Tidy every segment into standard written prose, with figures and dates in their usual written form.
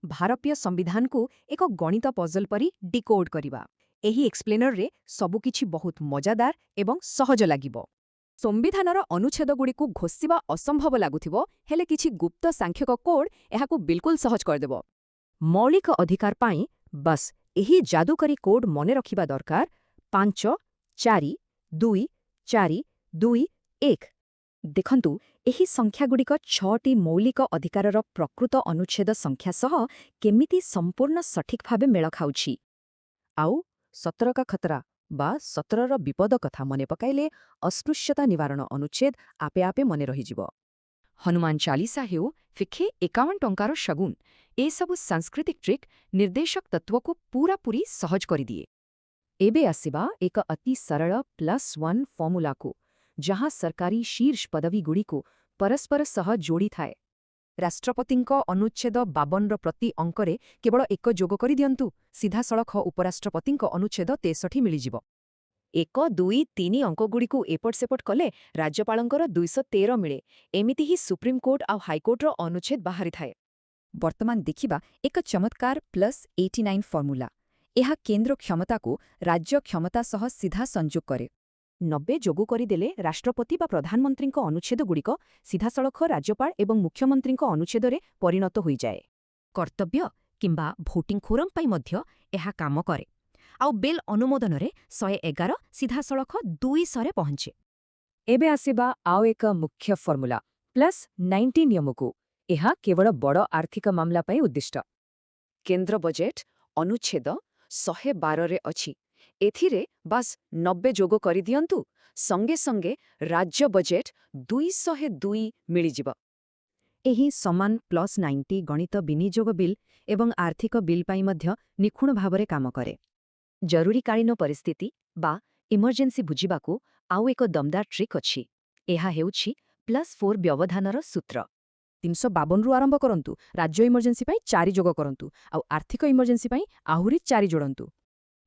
ଭାରତୀୟ ସମ୍ବିଧାନକୁ ଏକ ଗଣିତ ପଜଲ ପରି ଡିକୋଡ୍ କରିବା। ଏହି ଏକ୍ସପ୍ଲେନରରେ ସବୁକିଛି ବହୁତ ମଜାଦାର ଏବଂ ସହଜ ଲାଗିବ। ସମ୍ବିଧାନର ଅନୁଚ୍ଛେଦଗୁଡ଼ିକୁ ଘୋଷିବା ଅସମ୍ଭବ ଲାଗୁଥିବ, ହେଲେ କିଛି ଗୁପ୍ତ ସାଂଖ୍ୟିକ କୋଡ୍ ଏହାକୁ ବିଲକୁଲ ସହଜ କରିଦେବ। ମୌଳିକ ଅଧିକାର ପାଇଁ ବସ୍ ଏହି ଯାଦୁକରୀ କୋଡ୍ ମନେ ରଖିବା ଦରକାର 5424221। ଦେଖନ୍ତୁ, ଏହି ସଂଖ୍ୟାଗୁଡ଼ିକ 6ଟି ମୌଳିକ ଅଧିକାରର ପ୍ରକୃତ ଅନୁଚ୍ଛେଦ ସଂଖ୍ୟା ସହ କେମିତି ସମ୍ପୂର୍ଣ୍ଣ ସଠିକ୍ ଭାବେ ମେଳ ଖାଉଛି। ଆଉ 17 କା ଖତରା ବା 17ର ବିପଦ କଥା ମନେ ପକାଇଲେ ଅସ୍ପୃଶ୍ୟତା ନିବାରଣ ଅନୁଚ୍ଛେଦ ଆପେ ଆପେ ମନେ ରହିଯିବ। ହନୁମାନ ଚାଳିଶା ହେଉ ଫିଖେ 51 ଟଙ୍କାର ଶଗୁନ, ଏସବୁ ସାଂସ୍କୃତିକ ଟ୍ରିକ୍ ନିର୍ଦ୍ଦେଶକ ତତ୍ତ୍ୱକୁ ପୂରାପୂରି ସହଜ କରିଦିଏ। ଏବେ ଆସିବା ଏକ ଅତି ସରଳ +1 ଫର୍ମୁଲାକୁ, ଯାହା ସରକାରୀ ଶୀର୍ଷ ପଦବୀଗୁଡ଼ିକୁ ପରସ୍ପର ସହ ଯୋଡ଼ିଥାଏ। ରାଷ୍ଟ୍ରପତିଙ୍କ ଅନୁଚ୍ଛେଦ 52ର ପ୍ରତି ଅଙ୍କରେ କେବଳ 1 ଯୋଗ କରିଦିଅନ୍ତୁ, ସିଧାସଳଖ ଉପରାଷ୍ଟ୍ରପତିଙ୍କ ଅନୁଚ୍ଛେଦ 63 ମିଳିଯିବ। 1, 2, 3 ଅଙ୍କଗୁଡ଼ିକୁ ଏପଟ ସେପଟ କଲେ ରାଜ୍ୟପାଳଙ୍କର 213 ମିଳେ। ଏମିତି ହିଁ ସୁପ୍ରିମକୋର୍ଟ ଆଉ ହାଇକୋର୍ଟର ଅନୁଚ୍ଛେଦ ବାହାରିଥାଏ। ବର୍ତ୍ତମାନ ଦେଖିବା ଏକ ଚମତ୍କାର +89 ଫର୍ମୁଲା। ଏହା କେନ୍ଦ୍ର କ୍ଷମତାକୁ ରାଜ୍ୟ କ୍ଷମତା ସହ ସିଧା ସଂଯୋଗ କରେ। 90 ଯୋଗ କରିଦେଲେ ରାଷ୍ଟ୍ରପତି ବା ପ୍ରଧାନମନ୍ତ୍ରୀଙ୍କ ଅନୁଚ୍ଛେଦଗୁଡ଼ିକ ସିଧାସଳଖ ରାଜ୍ୟପାଳ ଏବଂ ମୁଖ୍ୟମନ୍ତ୍ରୀଙ୍କ ଅନୁଚ୍ଛେଦରେ ପରିଣତ ହୋଇଯାଏ। କର୍ତ୍ତବ୍ୟ କିମ୍ବା ଭୋଟିଂ ଖୋରମ ପାଇଁ ମଧ୍ୟ ଏହା କାମ କରେ। ଆଉ ବିଲ୍ ଅନୁମୋଦନରେ 111 ସିଧାସଳଖ 200ରେ ପହଞ୍ଚେ। ଏବେ ଆସିବା ଆଉ ଏକ ମୁଖ୍ୟ ଫର୍ମୁଲା +90 ନିୟମକୁ। ଏହା କେବଳ ବଡ଼ ଆର୍ଥିକ ମାମଲା ପାଇଁ ଉଦ୍ଦିଷ୍ଟ। କେନ୍ଦ୍ର ବଜେଟ୍ ଅନୁଚ୍ଛେଦ 112ରେ ଅଛି। ଏଥିରେ ବାସ୍ 90 ଯୋଗ କରିଦିଅନ୍ତୁ, ସଙ୍ଗେ ସଙ୍ଗେ ରାଜ୍ୟ ବଜେଟ୍ 202 ମିଳିଯିବ। ଏହି ସମାନ +90 ଗଣିତ ବିନିଯୋଗ ବିଲ୍ ଏବଂ ଆର୍ଥିକ ବିଲ୍ ପାଇଁ ମଧ୍ୟ ନିଖୁଣ ଭାବରେ କାମ କରେ। ଜରୁରୀକାଳୀନ ପରିସ୍ଥିତି ବା ଇମର୍ଜେନ୍ସି ବୁଝିବାକୁ ଆଉ ଏକ ଦମଦାର ଟ୍ରିକ୍ ଅଛି। ଏହା ହେଉଛି +4 ବ୍ୟବଧାନର ସୂତ୍ର। 352ରୁ ଆରମ୍ଭ କରନ୍ତୁ, ରାଜ୍ୟ ଇମର୍ଜେନ୍ସି ପାଇଁ 4 ଯୋଗ କରନ୍ତୁ, ଆଉ ଆର୍ଥିକ ଇମର୍ଜେନ୍ସି ପାଇଁ ଆହୁରି 4 ଯୋଡ଼ନ୍ତୁ।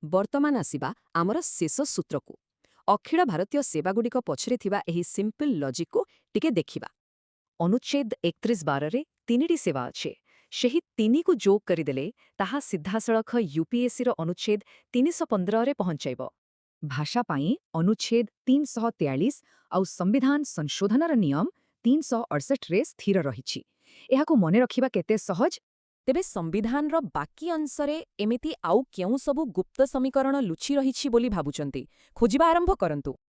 ବର୍ତ୍ତମାନ ଆସିବା ଆମର ଶେଷ ସୂତ୍ରକୁ। ଅଖିଳ ଭାରତୀୟ ସେବାଗୁଡ଼ିକ ପଛରେ ଥିବା ଏହି ସିମ୍ପଲ୍ ଲଜିକ୍କୁ ଟିକେ ଦେଖିବା। ଅନୁଚ୍ଛେଦ 3112ରେ 3ଟି ସେବା ଅଛି। ସେହି 3କୁ ଯୋଗ କରିଦେଲେ ତାହା ସିଧାସଳଖ ୟୁପିଏସ୍ସିର ଅନୁଚ୍ଛେଦ 315ରେ ପହଞ୍ଚାଇବ। ଭାଷା ପାଇଁ ଅନୁଚ୍ଛେଦ 343 ଆଉ ସମ୍ବିଧାନ ସଂଶୋଧନର ନିୟମ 368ରେ ସ୍ଥିର ରହିଛି। ଏହାକୁ ମନେ ରଖିବା କେତେ ସହଜ? ତେବେ ସମ୍ବିଧାନର ବାକି ଅଂଶରେ ଏମିତି ଆଉ କେଉଁ ସବୁ ଗୁପ୍ତ ସମୀକରଣ ଲୁଚି ରହିଛି ବୋଲି ଭାବୁଛନ୍ତି? ଖୋଜିବା ଆରମ୍ଭ କରନ୍ତୁ।